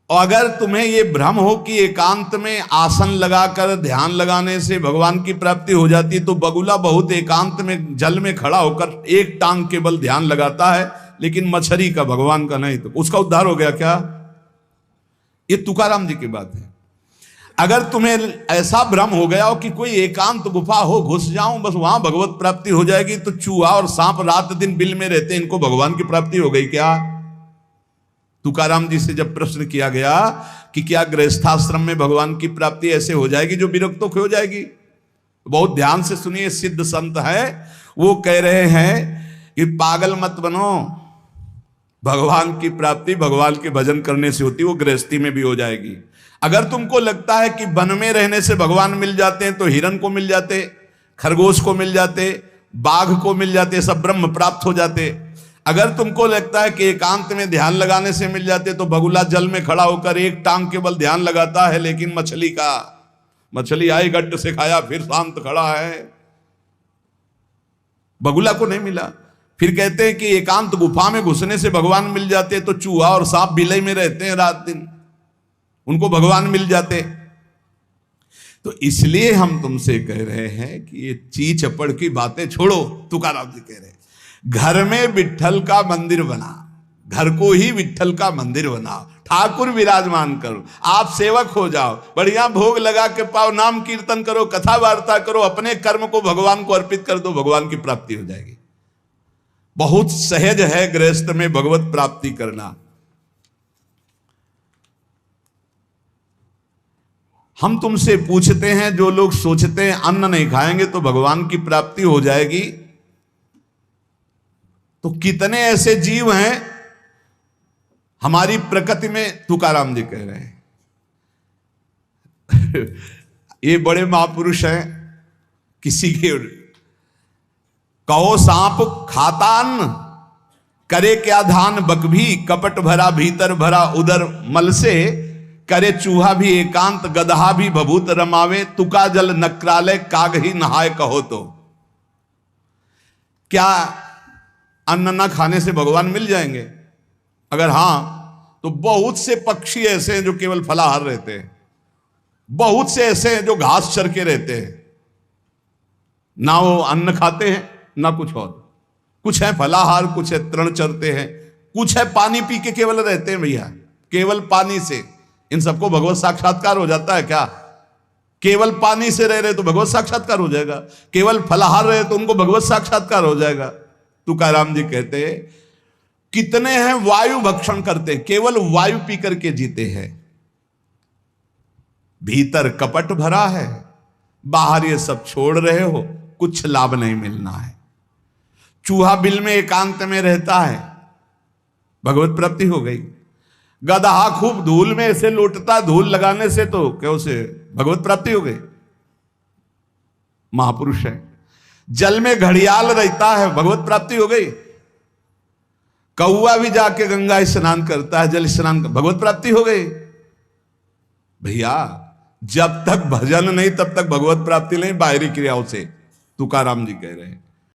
और अगर तुम्हें ये भ्रम हो कि एकांत में आसन लगाकर ध्यान लगाने से भगवान की प्राप्ति हो जाती है, तो बगुला बहुत एकांत में जल में खड़ा होकर एक टांग केवल ध्यान लगाता है, लेकिन मछली का, भगवान का नहीं, तो उसका उद्धार हो गया क्या? ये तुकाराम जी की बात है। अगर तुम्हें ऐसा भ्रम हो गया हो कि कोई एकांत गुफा हो, घुस जाऊं बस वहां भगवत प्राप्ति हो जाएगी, तो चूहा और सांप रात दिन बिल में रहते हैं, इनको भगवान की प्राप्ति हो गई क्या? तुकाराम जी से जब प्रश्न किया गया कि क्या गृहस्थाश्रम में भगवान की प्राप्ति ऐसे हो जाएगी जो विरक्तों की हो जाएगी, बहुत ध्यान से सुनिए, सिद्ध संत है, वो कह रहे हैं कि पागल मत बनो, भगवान की प्राप्ति भगवान के भजन करने से होती है, वो गृहस्थी में भी हो जाएगी। अगर तुमको लगता है कि वन में रहने से भगवान मिल जाते हैं, तो हिरन को मिल जाते, खरगोश को मिल जाते, बाघ को मिल जाते, सब ब्रह्म प्राप्त हो जाते। अगर तुमको लगता है कि एकांत में ध्यान लगाने से मिल जाते, तो बगुला जल में खड़ा होकर एक टांग केवल ध्यान लगाता है, लेकिन मछली आई गट्ट से खाया फिर शांत खड़ा है, बगुला को नहीं मिला। फिर कहते हैं कि एकांत गुफा में घुसने से भगवान मिल जाते, तो चूहा और सांप बिलई में रहते हैं रात दिन, उनको भगवान मिल जाते। तो इसलिए हम तुमसे कह रहे हैं कि ये ची चपड़ की बातें छोड़ो। तुकाराम जी कह रहे हैं घर में विट्ठल का मंदिर बना, घर को ही विट्ठल का मंदिर बनाओ, ठाकुर विराजमान करो, आप सेवक हो जाओ, बढ़िया भोग लगा के पाओ, नाम कीर्तन करो, कथा वार्ता करो, अपने कर्म को भगवान को अर्पित कर दो, भगवान की प्राप्ति हो जाएगी। बहुत सहज है गृहस्थ में भगवत प्राप्ति करना। हम तुमसे पूछते हैं, जो लोग सोचते हैं अन्न नहीं खाएंगे तो भगवान की प्राप्ति हो जाएगी, तो कितने ऐसे जीव हैं हमारी प्रकृति में? तुकाराम जी कह रहे हैं ये बड़े महापुरुष हैं, किसी के कहो सांप खाता अन्न, करे क्या धान बकभी, कपट भरा भीतर भरा उदर मल से, करे चूहा भी एकांत गदहा भी भभूत रमावे, तुका जल नक्रालय काग ही नहाय कहो। तो क्या अन्न ना खाने से भगवान मिल जाएंगे? अगर हां, तो बहुत से पक्षी ऐसे हैं जो केवल फलाहार रहते हैं, बहुत से ऐसे हैं जो घास चर के रहते हैं, ना वो अन्न खाते हैं ना कुछ और, कुछ है फलाहार, कुछ है तृण चरते हैं, कुछ है पानी पी के केवल रहते हैं। भैया केवल पानी से इन सबको भगवत साक्षात्कार हो जाता है क्या? केवल पानी से रह रहे तो भगवत साक्षात्कार हो जाएगा, केवल फलाहार रहे तो उनको भगवत साक्षात्कार हो जाएगा। तुकाराम जी कहते हैं कितने हैं वायु भक्षण करते हैं, केवल वायु पी करके जीते हैं, भीतर कपट भरा है, बाहर ये सब छोड़ रहे हो, कुछ लाभ नहीं मिलना है। चूहा बिल में एकांत में रहता है, भगवत प्राप्ति हो गई। गदहा खूब धूल में ऐसे लौटता, धूल लगाने से तो क्या उसे भगवत प्राप्ति हो गई, महापुरुष है। जल में घड़ियाल रहता है, भगवत प्राप्ति हो गई। कौआ भी जाके गंगा स्नान करता है, जल स्नान, भगवत प्राप्ति हो गई। भैया जब तक भजन नहीं तब तक भगवत प्राप्ति नहीं, बाहरी क्रियाओं से। तुकाराम जी कह रहे हैं